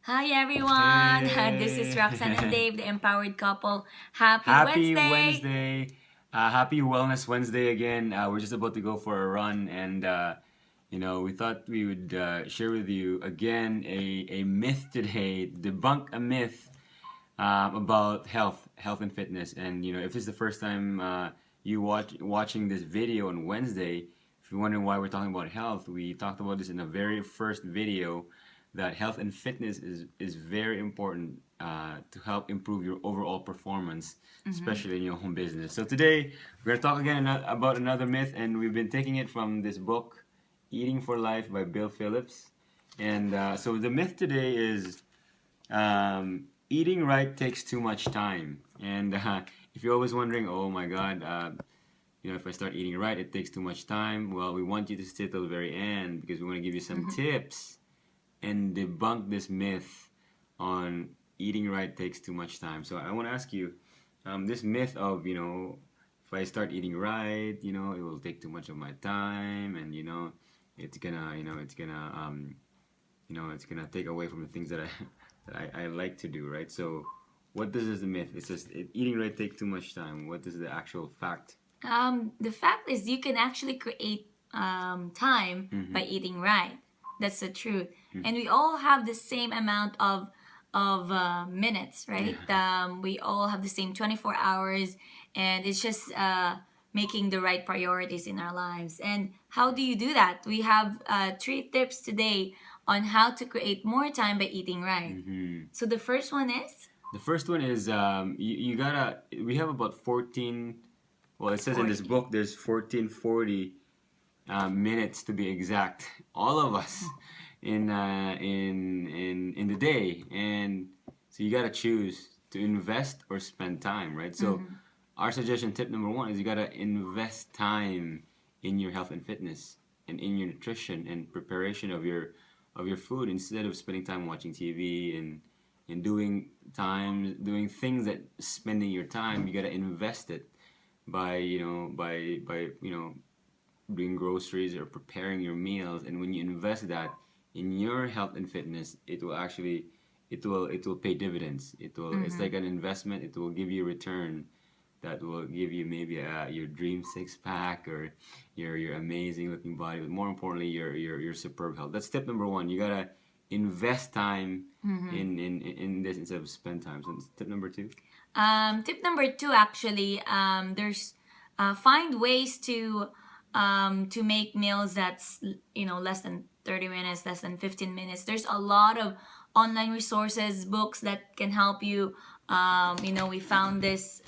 Hi everyone! This is Roxanne and Hey, Dave, the empowered couple. Happy happy Wednesday! Wednesday. Happy Wellness Wednesday again. We're just about to go for a run, and we thought we would share with you again a myth today, debunk a myth about health and fitness. And if it's the first time you watching this video on Wednesday, if you're wondering why we're talking about health, we talked about this in the very first video that health and fitness is very important to help improve your overall performance, especially in your home business. So today we're gonna talk again about another myth, and we've been taking it from this book, Eating for Life by Bill Phillips. And so the myth today is eating right takes too much time. And if you're always wondering, oh my God, if I start eating right, it takes too much time. Well, we want you to stay till the very end because we want to give you some tips and debunk this myth on eating right takes too much time. So I want to ask you, this myth of if I start eating right, it will take too much of my time, and it's gonna it's gonna take away from the things that I that I like to do, right? So what does this myth? It says eating right takes too much time. What is the actual fact? The fact is, you can actually create time by eating right. That's the truth. And we all have the same amount of minutes, right? Yeah. We all have the same 24 hours, and it's just making the right priorities in our lives. And how do you do that? We have 3 tips today on how to create more time by eating right. So the first one is The first one is you gotta. We have about 14. Well, it says in this 40. book there's 1440 minutes to be exact. All of us in the day, and so you gotta choose to invest or spend time, right? So our suggestion, tip number one, is you gotta invest time in your health and fitness and in your nutrition and preparation of your food instead of spending time watching TV and doing things that spending your time. You gotta invest it by doing groceries or preparing your meals. And when you invest that in your health and fitness, it will actually it will pay dividends. It's like an investment. It will give you a return that will give you maybe your dream six pack or your amazing looking body, but more importantly your superb health. That's tip number one. You gotta invest time in this instead of spend time. So tip number two. Tip number two, actually, there's find ways to make meals that's less than 30 minutes, less than 15 minutes. There's a lot of online resources, books that can help you. We found this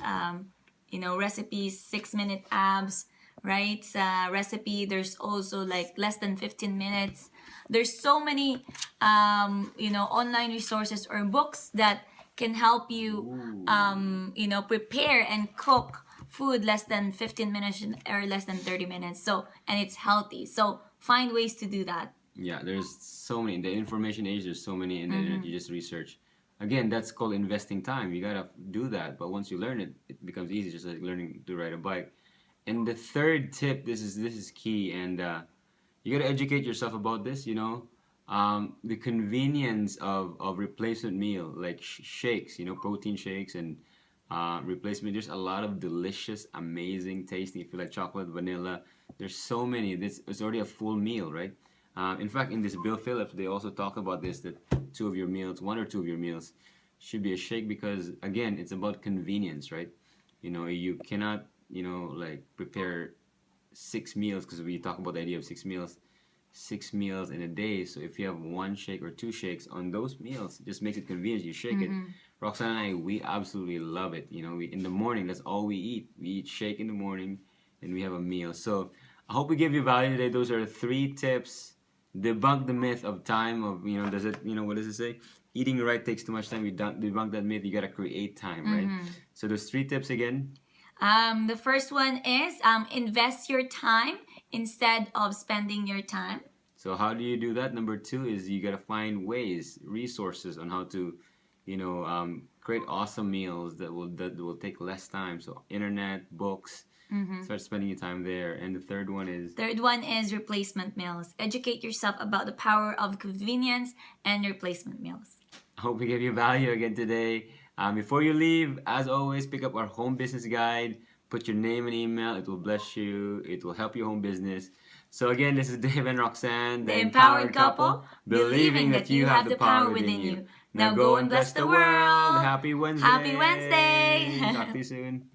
recipes, 6-minute abs, right? Recipe. There's also like less than 15 minutes. There's so many online resources or books that can help you prepare and cook food less than 15 minutes or less than 30 minutes, so and it's healthy. So find ways to do that. Yeah, there's so many in the information age. There's so many in the internet. You just research. Again, that's called investing time. You gotta do that, but once you learn it, it becomes easy, just like learning to ride a bike. And the third tip, this is key, and you gotta educate yourself about this. The convenience of replacement meal like shakes, protein shakes and replacement. There's a lot of delicious, amazing, tasty. If you like chocolate, vanilla, there's so many. This it's already a full meal, right? In fact, in this Bill Phillips, they also talk about this that one or two of your meals, should be a shake because again, it's about convenience, right? You cannot, like prepare 6 meals because we talk about the idea of 6 meals, 6 meals in a day. So if you have one shake or two shakes on those meals, it just makes it convenient. You shake it. Roxanne and I, we absolutely love it. We in the morning, that's all we eat. We eat shake in the morning, and we have a meal. So I hope we give you value today. Those are 3 tips. Debunk the myth of time of does it what does it say? Eating right takes too much time. You debunk that myth. You gotta create time, right? So those 3 tips again. The first one is invest your time instead of spending your time. So how do you do that? Number two is you gotta find ways, resources on how to, create awesome meals that will take less time. So internet, books, start spending your time there. And the Third one is replacement meals. Educate yourself about the power of convenience and replacement meals. I hope we gave you value again today. Before you leave, as always, pick up our home business guide. Put your name and email. It will bless you. It will help your home business. So again, this is Dave and Roxanne, The empowered couple, believing that you have the power within you. Now go and bless the world. Happy Wednesday. Happy Wednesday. Talk to you soon.